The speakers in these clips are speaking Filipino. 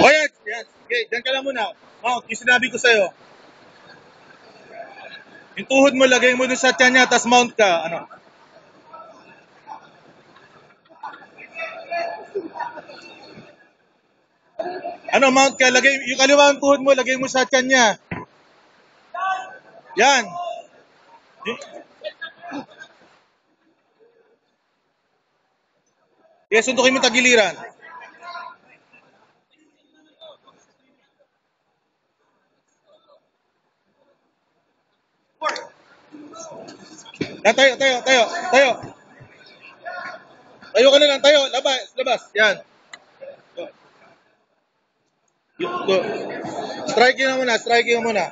O yan, yan. Okay, dyan ka lang muna. Mount, yung sinabi ko sa'yo. Yung tuhod mo, lagay mo dun sa tiyan niya, tapos mount ka. Ano? Ano, mount ka, lagay, yung kaliwang tuhod mo, lagay mo sa tiyan niya. Yan. Yes, suntukin mo tagiliran. Yan, tayo. Tayo ka na lang, tayo. Labas. Yan. Go. Striking na muna.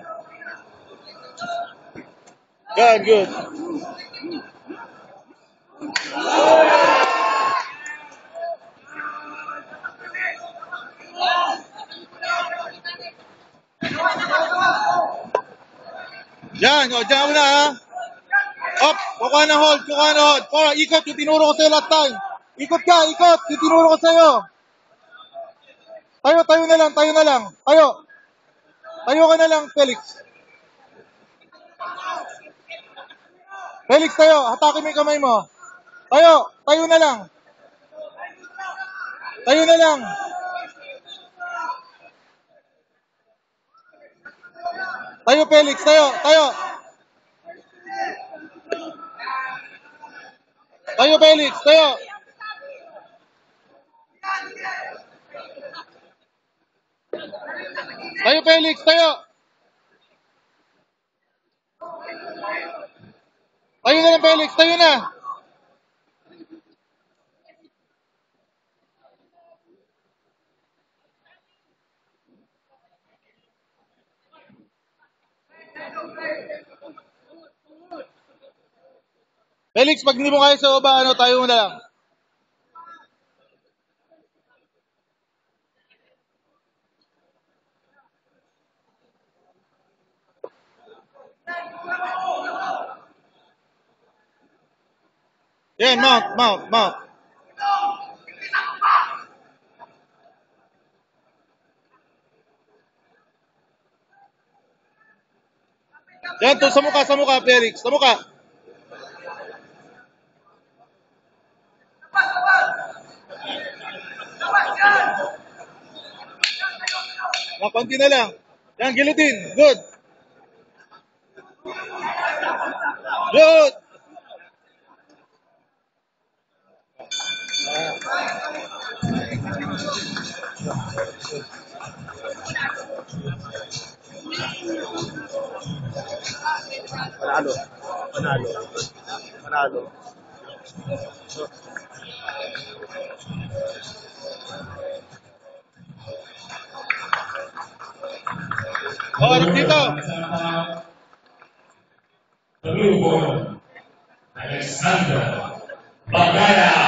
Good. Yan, o, dyan muna ha. Up, kukuha na hold. Para, ikot, yung tinuro ko sa'yo last time. Ikot, yung tinuro ko sa'yo. Tayo na lang. Tayo ka na lang, Felix. Tayo. Hatakin mo yung kamay mo. Tayo na lang. Tayo, Felix, tayo. Tayo, Felix, tayo. Tayo, Felix, tayo. Tayo na lang, Felix, tayo na. Felix, pag hindi mo kaya sa baba, tayo na lang. Yan, mount. Yan, to sa mukha, Felix. Sa mukha. Konti na lang. Yan, guillotine. Good. Panalo. Dito. The blue corner, Alexander Bagaya.